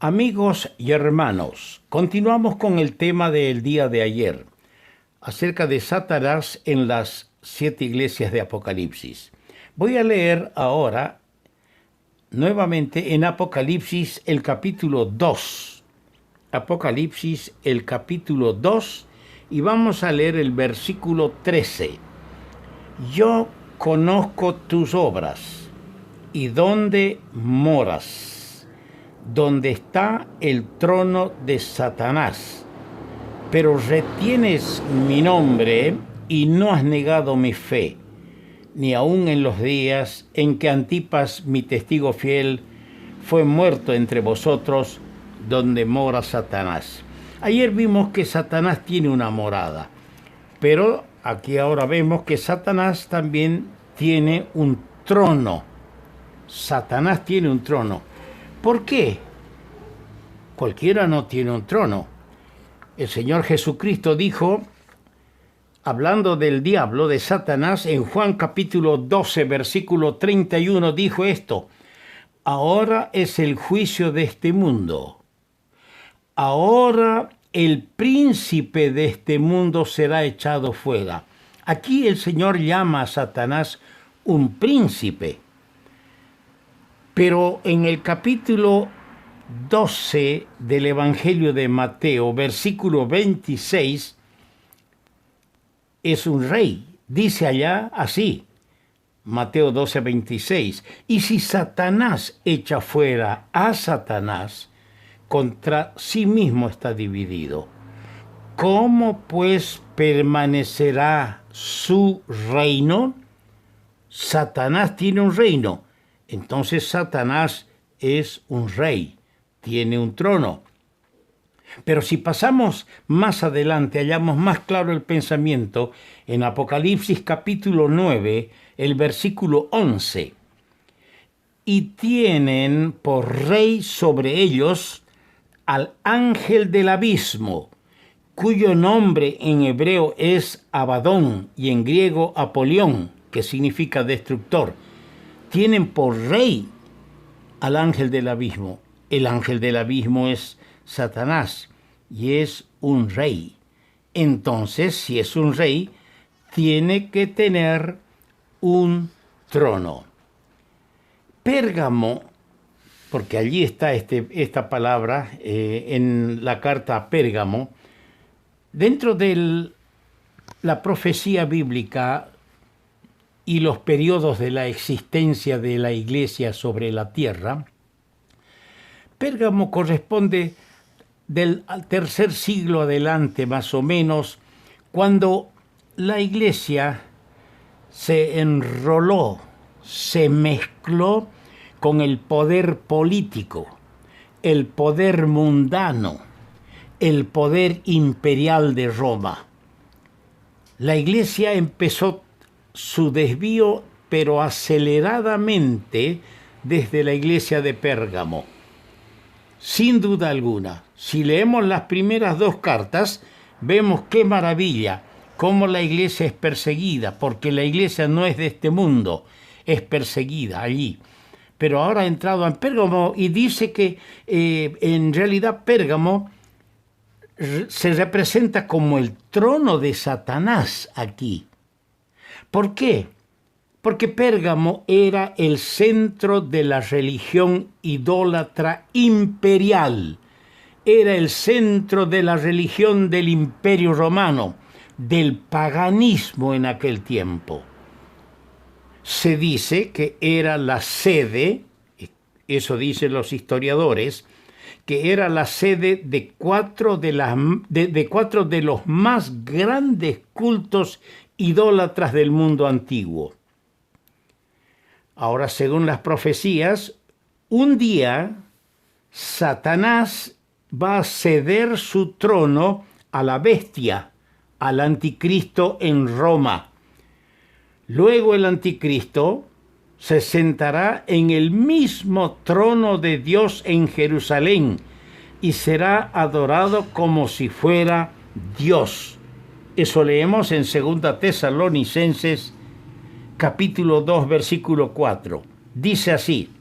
Amigos y hermanos, continuamos con el tema del día de ayer, acerca de Satanás en las 7 iglesias de Apocalipsis. Voy a leer ahora nuevamente en Apocalipsis el capítulo 2. Apocalipsis el capítulo 2 y vamos a leer el versículo 13. Yo conozco tus obras y dónde moras, donde está el trono de Satanás, pero retienes mi nombre y no has negado mi fe, ni aun en los días en que Antipas, mi testigo fiel, fue muerto entre vosotros, donde mora Satanás. Ayer vimos que Satanás tiene una morada, pero aquí ahora vemos que Satanás también tiene un trono. Satanás tiene un trono. ¿Por qué? Cualquiera no tiene un trono. El Señor Jesucristo dijo, hablando del diablo, de Satanás, en Juan capítulo 12, versículo 31, dijo esto: ahora es el juicio de este mundo. Ahora el príncipe de este mundo será echado fuera. Aquí el Señor llama a Satanás un príncipe. Pero en el capítulo 12 del Evangelio de Mateo, versículo 26, es un rey. Dice allá así, Mateo 12, 26, y si Satanás echa fuera a Satanás, contra sí mismo está dividido. ¿Cómo pues permanecerá su reino? Satanás tiene un reino. Entonces Satanás es un rey, tiene un trono. Pero si pasamos más adelante, hallamos más claro el pensamiento en Apocalipsis capítulo 9, el versículo 11. Y tienen por rey sobre ellos al ángel del abismo, cuyo nombre en hebreo es Abadón y en griego Apolión, que significa destructor. Tienen por rey al ángel del abismo. El ángel del abismo es Satanás y es un rey. Entonces, si es un rey, tiene que tener un trono. Pérgamo, porque allí está esta palabra en la carta a Pérgamo, dentro de la profecía bíblica y los periodos de la existencia de la iglesia sobre la tierra, Pérgamo corresponde del tercer siglo adelante, más o menos, cuando la iglesia se enroló, se mezcló con el poder político, el poder mundano, el poder imperial de Roma. La iglesia empezó su desvío, pero aceleradamente, desde la iglesia de Pérgamo. Sin duda alguna, si leemos las primeras 2 cartas, vemos qué maravilla, cómo la iglesia es perseguida, porque la iglesia no es de este mundo, es perseguida allí. Pero ahora ha entrado en Pérgamo y dice que en realidad Pérgamo se representa como el trono de Satanás aquí. ¿Por qué? Porque Pérgamo era el centro de la religión idólatra imperial. Era el centro de la religión del Imperio Romano, del paganismo en aquel tiempo. Se dice que era la sede, eso dicen los historiadores, que era la sede de 4 de los más grandes cultos idólatras del mundo antiguo. Ahora, según las profecías, un día Satanás va a ceder su trono a la bestia, al anticristo en Roma. Luego el anticristo se sentará en el mismo trono de Dios en Jerusalén y será adorado como si fuera Dios. Eso leemos en 2 Tesalonicenses capítulo 2, versículo 4. Dice así: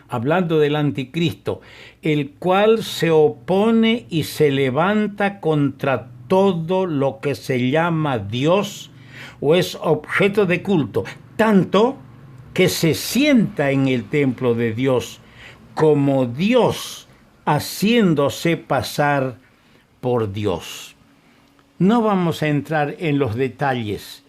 hablando del anticristo, el cual se opone y se levanta contra todo lo que se llama Dios o es objeto de culto, tanto que se sienta en el templo de Dios como Dios, haciéndose pasar por Dios. No vamos a entrar en los detalles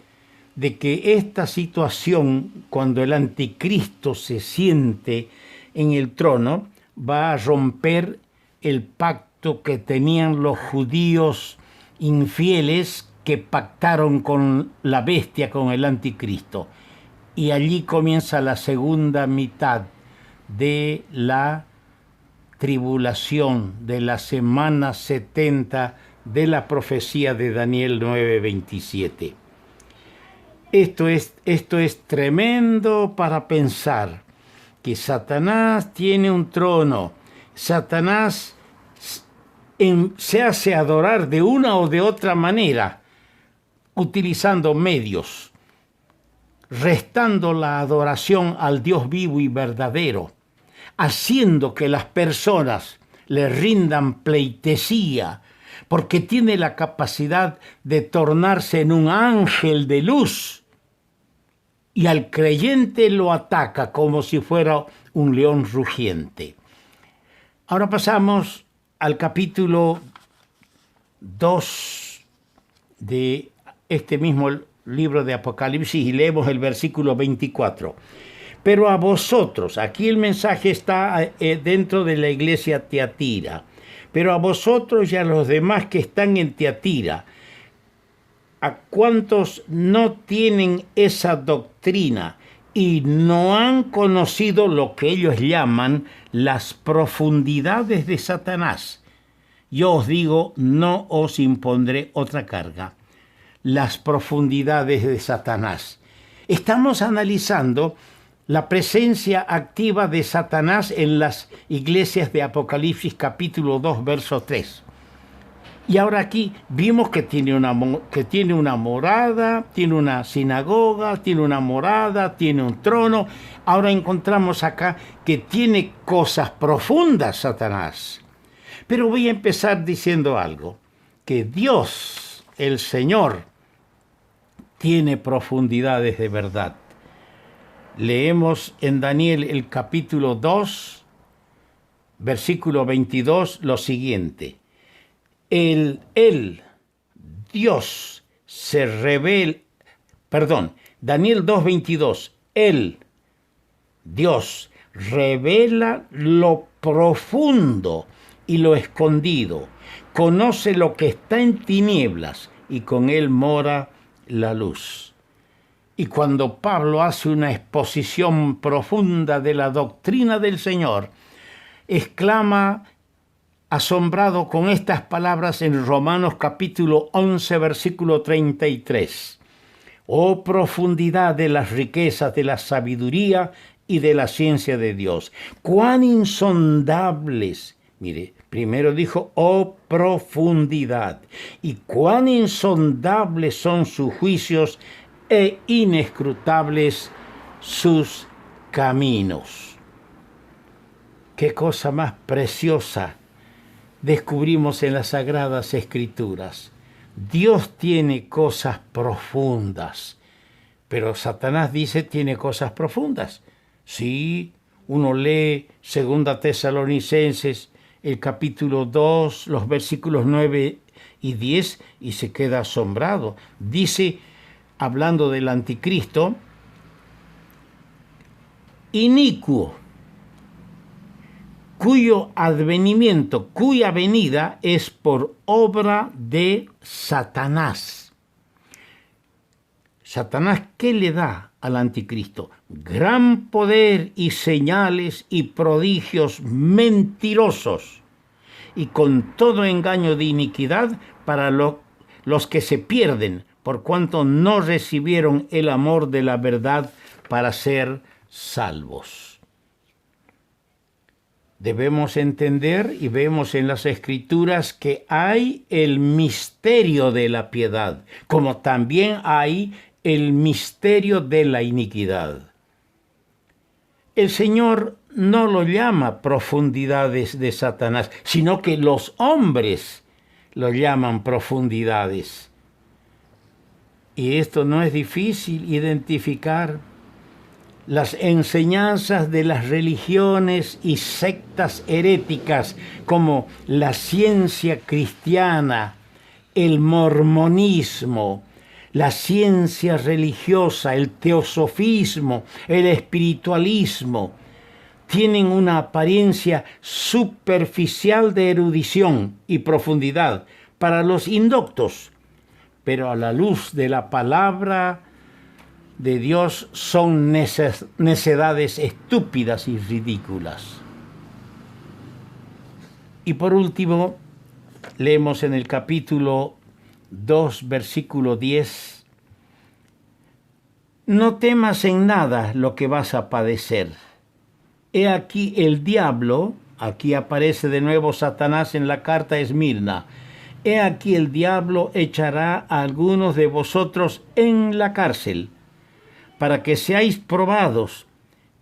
de que esta situación, cuando el anticristo se siente en el trono, va a romper el pacto que tenían los judíos infieles que pactaron con la bestia, con el anticristo. Y allí comienza la segunda mitad de la tribulación, de la semana 70 de la profecía de Daniel 9:27. Esto es tremendo para pensar que Satanás tiene un trono. Satanás se hace adorar de una o de otra manera, utilizando medios, restando la adoración al Dios vivo y verdadero, haciendo que las personas le rindan pleitesía, porque tiene la capacidad de tornarse en un ángel de luz, y al creyente lo ataca como si fuera un león rugiente. Ahora pasamos al capítulo 2 de este mismo libro de Apocalipsis y leemos el versículo 24. Pero a vosotros, aquí el mensaje está dentro de la iglesia Tiatira, pero a vosotros y a los demás que están en Tiatira, a cuantos no tienen esa doctrina y no han conocido lo que ellos llaman las profundidades de Satanás, yo os digo, no os impondré otra carga. Las profundidades de Satanás. Estamos analizando la presencia activa de Satanás en las iglesias de Apocalipsis capítulo 2, verso 3. Y ahora aquí vimos que tiene una morada, tiene una sinagoga, tiene una morada, tiene un trono. Ahora encontramos acá que tiene cosas profundas Satanás. Pero voy a empezar diciendo algo, que Dios, el Señor, tiene profundidades de verdad. Leemos en Daniel el capítulo 2, versículo 22, lo siguiente. Dios se revela, Daniel 2:22, Dios revela lo profundo y lo escondido, conoce lo que está en tinieblas y con él mora la luz. Y cuando Pablo hace una exposición profunda de la doctrina del Señor, exclama asombrado con estas palabras en Romanos capítulo 11, versículo 33. Oh profundidad de las riquezas de la sabiduría y de la ciencia de Dios. Cuán insondables. Mire, primero dijo, oh profundidad. Y cuán insondables son sus juicios e inescrutables sus caminos. Qué cosa más preciosa descubrimos en las Sagradas Escrituras. Dios tiene cosas profundas, pero Satanás dice tiene cosas profundas. Sí, uno lee 2 Tesalonicenses, el capítulo 2, los versículos 9 y 10, y se queda asombrado. Dice, hablando del anticristo, inicuo, cuyo advenimiento, cuya venida es por obra de Satanás. Satanás, ¿qué le da al anticristo? Gran poder y señales y prodigios mentirosos, y con todo engaño de iniquidad para los que se pierden, por cuanto no recibieron el amor de la verdad para ser salvos. Debemos entender y vemos en las Escrituras que hay el misterio de la piedad, como también hay el misterio de la iniquidad. El Señor no lo llama profundidades de Satanás, sino que los hombres lo llaman profundidades. Y esto no es difícil identificar. Las enseñanzas de las religiones y sectas heréticas como la ciencia cristiana, el mormonismo, la ciencia religiosa, el teosofismo, el espiritualismo, tienen una apariencia superficial de erudición y profundidad para los indoctos, pero a la luz de la palabra de Dios son necedades estúpidas y ridículas. Y por último, leemos en el capítulo 2, versículo 10, no temas en nada lo que vas a padecer. He aquí el diablo, aquí aparece de nuevo Satanás en la carta a Esmirna, he aquí el diablo echará a algunos de vosotros en la cárcel, para que seáis probados,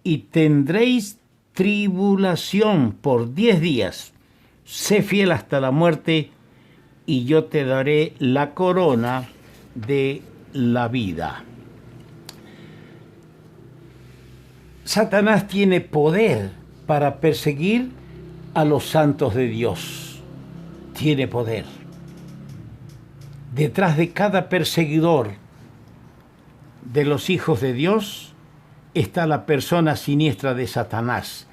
y tendréis tribulación por 10 días. Sé fiel hasta la muerte, y yo te daré la corona de la vida. Satanás tiene poder para perseguir a los santos de Dios. Tiene poder. Detrás de cada perseguidor de los hijos de Dios está la persona siniestra de Satanás.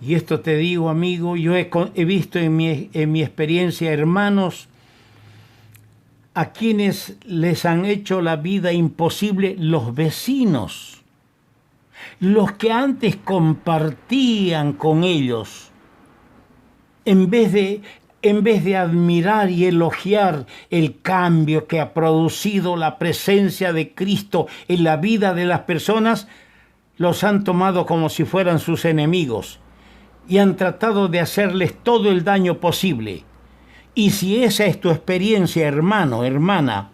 Y esto te digo, amigo, yo he visto en mi experiencia hermanos a quienes les han hecho la vida imposible los vecinos, los que antes compartían con ellos. En vez de admirar y elogiar el cambio que ha producido la presencia de Cristo en la vida de las personas, los han tomado como si fueran sus enemigos y han tratado de hacerles todo el daño posible. Y si esa es tu experiencia, hermano, hermana,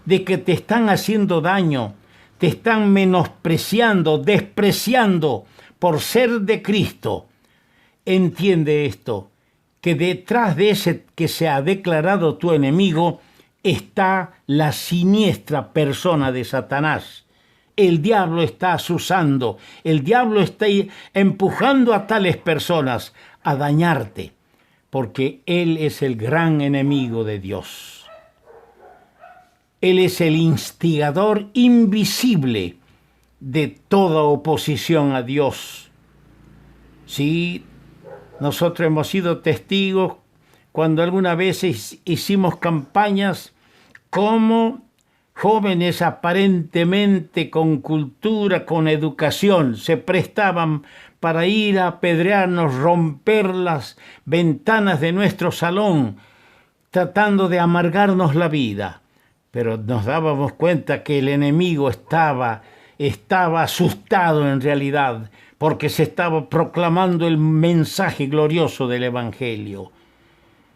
de que te están haciendo daño, te están menospreciando, despreciando por ser de Cristo, entiende esto, que detrás de ese que se ha declarado tu enemigo está la siniestra persona de Satanás. El diablo está asusando, el diablo está empujando a tales personas a dañarte, porque él es el gran enemigo de Dios. Él es el instigador invisible de toda oposición a Dios. Sí, nosotros hemos sido testigos cuando alguna vez hicimos campañas como jóvenes aparentemente con cultura, con educación, se prestaban para ir a apedrearnos, romper las ventanas de nuestro salón, tratando de amargarnos la vida. Pero nos dábamos cuenta que el enemigo estaba asustado en realidad, porque se estaba proclamando el mensaje glorioso del Evangelio.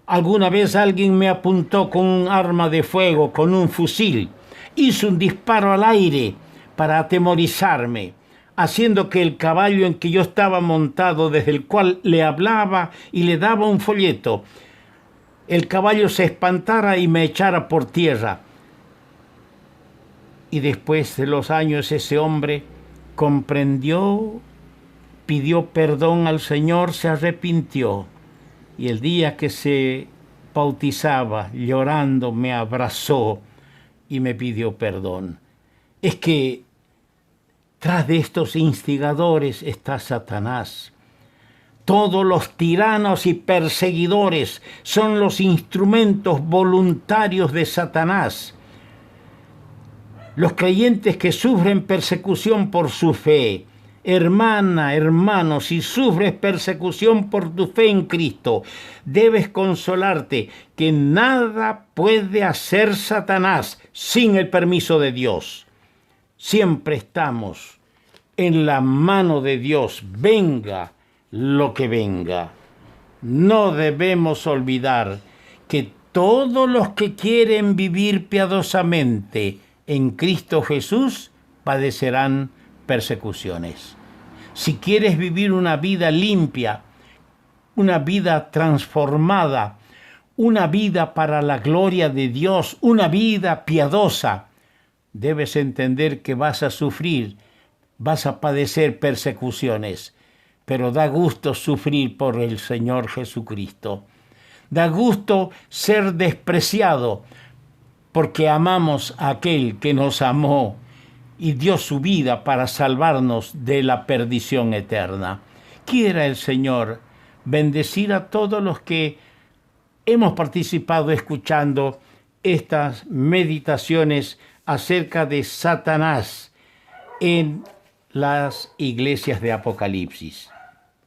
Alguna vez alguien me apuntó con un arma de fuego, con un fusil. Hizo un disparo al aire para atemorizarme, haciendo que el caballo en que yo estaba montado, desde el cual le hablaba y le daba un folleto, el caballo se espantara y me echara por tierra. Y después de los años ese hombre comprendió, pidió perdón al Señor, se arrepintió. Y el día que se bautizaba, llorando, me abrazó y me pidió perdón. Es que tras de estos instigadores está Satanás. Todos los tiranos y perseguidores son los instrumentos voluntarios de Satanás. Los creyentes que sufren persecución por su fe, hermana, hermano, si sufres persecución por tu fe en Cristo, debes consolarte que nada puede hacer Satanás sin el permiso de Dios. Siempre estamos en la mano de Dios, venga lo que venga. No debemos olvidar que todos los que quieren vivir piadosamente en Cristo Jesús padecerán persecuciones. Si quieres vivir una vida limpia, una vida transformada, una vida para la gloria de Dios, una vida piadosa, debes entender que vas a sufrir, vas a padecer persecuciones, pero da gusto sufrir por el Señor Jesucristo. Da gusto ser despreciado porque amamos a aquel que nos amó y dio su vida para salvarnos de la perdición eterna. Quiera el Señor bendecir a todos los que hemos participado escuchando estas meditaciones acerca de Satanás en las iglesias de Apocalipsis.